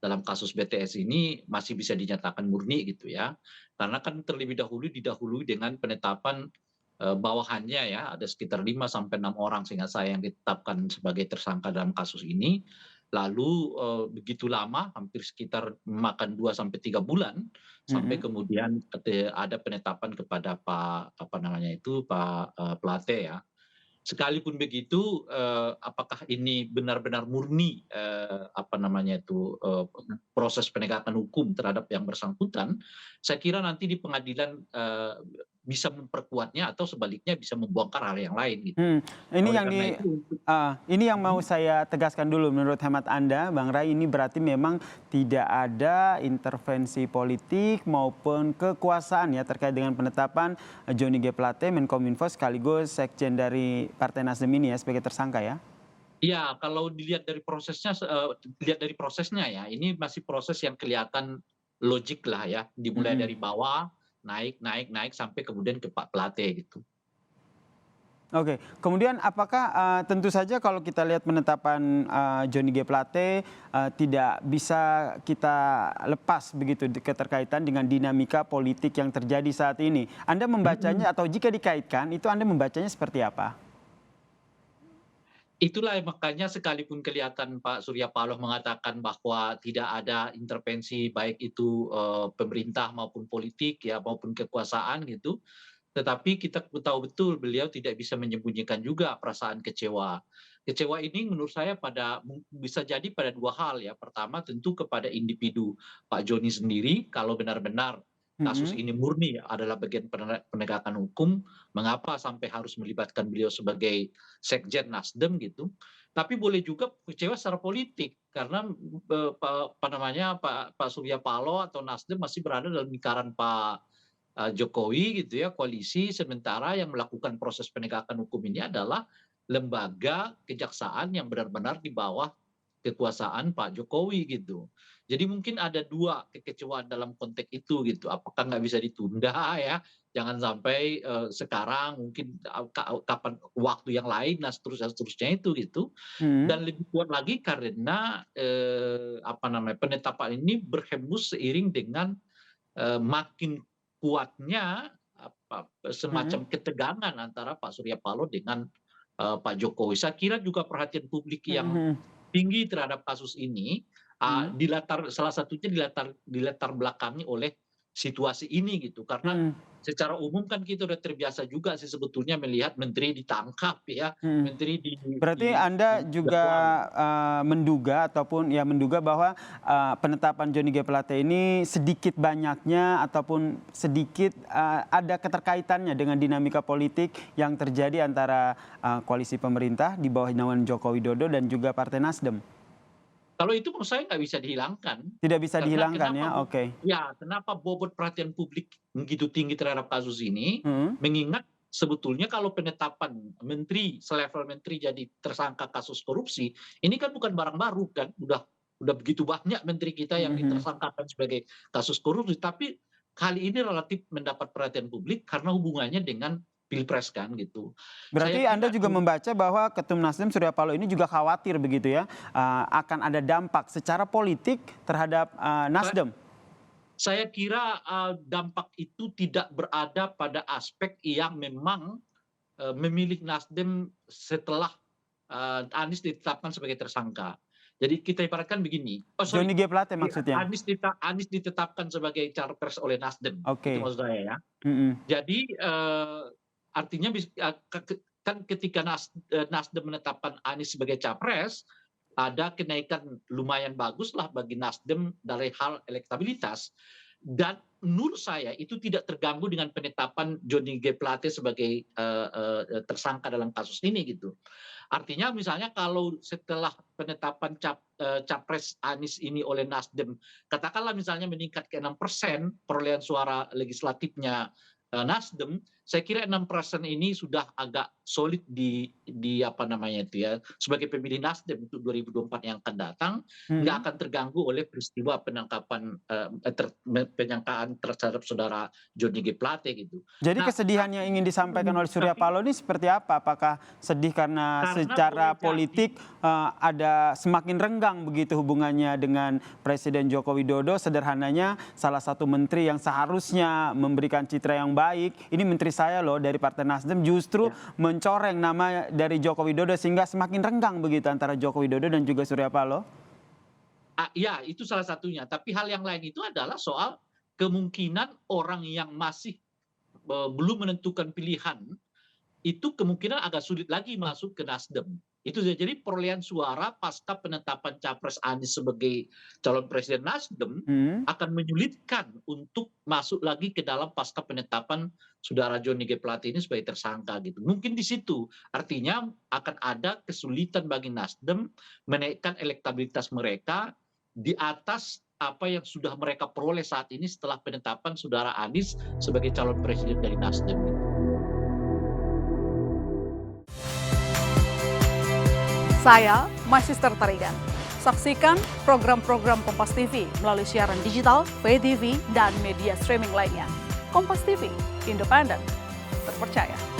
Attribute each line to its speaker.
Speaker 1: dalam kasus BTS ini masih bisa dinyatakan murni gitu ya. Karena kan terlebih dahulu didahului dengan penetapan bawahannya ya, ada sekitar 5 sampai 6 orang seingat saya yang ditetapkan sebagai tersangka dalam kasus ini. Lalu begitu lama, hampir sekitar memakan 2 sampai 3 bulan, sampai
Speaker 2: Mhm.
Speaker 1: kemudian ada penetapan kepada Pak, apa namanya itu, Pak, Plate ya. Sekalipun begitu, apakah ini benar-benar murni, apa namanya itu, proses penegakan hukum terhadap yang bersangkutan, saya kira nanti di pengadilan, bisa memperkuatnya atau sebaliknya bisa membongkar hal yang lain gitu.
Speaker 2: Mhm, ini
Speaker 1: Oleh
Speaker 2: yang
Speaker 1: karena itu untuk
Speaker 2: ini yang mau
Speaker 1: mhm,
Speaker 2: saya tegaskan dulu, menurut hemat Anda, Bang Ray, ini berarti memang tidak ada intervensi politik maupun kekuasaan ya terkait dengan penetapan Johnny G. Plate, Menkominfo sekaligus sekjen dari Partai Nasdem ini ya sebagai tersangka ya?
Speaker 1: iya kalau dilihat dari prosesnya dilihat dari prosesnya ya, ini masih proses yang kelihatan logik lah ya, dimulai
Speaker 2: Mhm.
Speaker 1: dari bawah, naik naik naik sampai kemudian ke Pak Plate gitu.
Speaker 2: Oke, kemudian apakah, tentu saja kalau kita lihat penetapan, Johnny G. Plate, tidak bisa kita lepas begitu keterkaitan dengan dinamika politik yang terjadi saat ini. Anda
Speaker 1: Mhm.
Speaker 2: membacanya atau jika dikaitkan itu Anda membacanya seperti apa?
Speaker 1: Itulah yang makanya sekalipun kelihatan Pak Surya Paloh mengatakan bahwa tidak ada intervensi baik itu, pemerintah maupun politik ya, maupun kekuasaan gitu, tetapi kita tahu betul beliau tidak bisa menyembunyikan juga perasaan kecewa. Kecewa ini menurut saya bisa jadi pada 2 hal ya. Pertama tentu kepada individu Pak Joni sendiri, kalau benar-benar kasus
Speaker 2: Mhm.
Speaker 1: ini murni adalah bagian penegakan hukum, mengapa sampai harus melibatkan beliau sebagai sekjen Nasdem gitu. Tapi boleh juga kecewa secara politik karena, apa namanya, Pak Surya Paloh atau Nasdem masih berada dalam lingkaran Pak Jokowi gitu ya, koalisi, sementara yang melakukan proses penegakan hukum ini adalah lembaga kejaksaan yang benar-benar di bawah kekuasaan Pak Jokowi gitu. Jadi mungkin ada 2 kekecewaan dalam konteks itu gitu, apakah nggak bisa ditunda ya, jangan sampai, sekarang mungkin kapan waktu yang lain, nah seterusnya seterusnya itu gitu.
Speaker 2: Mhm.
Speaker 1: Dan lebih kuat lagi karena, apa namanya, penetapan ini berhembus seiring dengan makin kuatnya
Speaker 2: Mhm.
Speaker 1: semacam ketegangan antara Pak Surya Paloh dengan, Pak Jokowi. Saya kira juga perhatian publik
Speaker 2: Mhm
Speaker 1: yang
Speaker 2: mhm.
Speaker 1: tinggi terhadap kasus ini,
Speaker 2: Mhm.
Speaker 1: salah satunya dilatar belakangi oleh situasi ini gitu. Karena
Speaker 2: Mhm.
Speaker 1: secara umum kan kita udah terbiasa juga sih sebetulnya melihat menteri ditangkap ya,
Speaker 2: Mhm.
Speaker 1: menteri
Speaker 2: Berarti Anda juga,
Speaker 1: didakwa gitu.
Speaker 2: menduga ataupun ya menduga bahwa, penetapan Johnny G. Plate ini sedikit banyaknya ataupun sedikit, ada keterkaitannya dengan dinamika politik yang terjadi antara, koalisi pemerintah di bawah naungan Joko Widodo dan juga Partai Nasdem?
Speaker 1: Kalau itu menurut saya nggak bisa dihilangkan.
Speaker 2: Tidak bisa
Speaker 1: Karena
Speaker 2: dihilangkan ya? Oke.
Speaker 1: kenapa bobot perhatian publik begitu tinggi terhadap kasus ini,
Speaker 2: Mhm.
Speaker 1: mengingat sebetulnya kalau penetapan menteri, selevel menteri jadi tersangka kasus korupsi, ini kan bukan barang baru kan, udah begitu banyak menteri kita
Speaker 2: Mhm
Speaker 1: yang
Speaker 2: mhm.
Speaker 1: ditersangkakan sebagai kasus korupsi, tapi kali ini relatif mendapat perhatian publik karena hubungannya dengan pilpres kan gitu. Saya
Speaker 2: Berarti Anda
Speaker 1: kira
Speaker 2: juga membaca bahwa Ketum Nasdem Surya Paloh ini juga khawatir begitu ya, akan ada dampak secara politik terhadap, Nasdem?
Speaker 1: Saya kira, dampak itu tidak berada pada aspek yang memang, memilih Nasdem setelah, Anies ditetapkan sebagai tersangka. Jadi kita ibaratkan begini, oh sorry,
Speaker 2: Johnny G. Plate maksudnya?
Speaker 1: Anies ditetapkan sebagai capres oleh Nasdem, itu
Speaker 2: Oke.
Speaker 1: maksud saya ya.
Speaker 2: Mhm.
Speaker 1: Jadi, artinya kan ketika Nasdem menetapkan Anies sebagai capres, ada kenaikan lumayan baguslah bagi Nasdem dari hal elektabilitas. Dan menurut saya itu tidak terganggu dengan penetapan Johnny G. Plate sebagai, tersangka dalam kasus ini gitu. Artinya misalnya kalau setelah penetapan capres Anies ini oleh Nasdem, katakanlah misalnya meningkat ke 6% perolehan suara legislatifnya, Nasdem, saya kira 6% ini sudah agak solid di apa namanya itu ya, sebagai pemilih Nasdem untuk 2024 yang akan datang, nggak akan terganggu oleh peristiwa penangkapan penyangkaan terhadap saudara Johnny G. Plate gitu.
Speaker 2: Jadi
Speaker 1: Nah,
Speaker 2: kesedihan yang ingin disampaikan oleh Surya
Speaker 1: tapi
Speaker 2: Paloh ini seperti apa? Apakah sedih karena
Speaker 1: karena
Speaker 2: secara
Speaker 1: boleh jadi
Speaker 2: politik ada semakin renggang begitu hubungannya dengan Presiden Joko Widodo? Sederhananya salah satu menteri yang seharusnya memberikan citra yang baik, ini menteri saya loh dari Partai Nasdem, justru mencoreng nama dari Joko Widodo sehingga semakin renggang begitu antara Joko Widodo dan juga Surya Paloh.
Speaker 1: ya itu salah satunya. Tapi hal yang lain itu adalah soal kemungkinan orang yang masih belum menentukan pilihan itu kemungkinan agak sulit lagi masuk ke Nasdem. Itu jadi perolehan suara pasca penetapan Capres Anies sebagai calon presiden Nasdem akan menyulitkan untuk masuk lagi ke dalam pasca penetapan saudara Johnny G. Plate ini sebagai tersangka gitu. Mungkin di situ artinya akan ada kesulitan bagi Nasdem menaikkan elektabilitas mereka di atas apa yang sudah mereka peroleh saat ini setelah penetapan saudara Anies sebagai calon presiden dari Nasdem.
Speaker 3: Saya Masyister Tarigan. Saksikan program-program Kompas TV melalui siaran digital, pay TV, dan media streaming lainnya. Kompas TV, independen, terpercaya.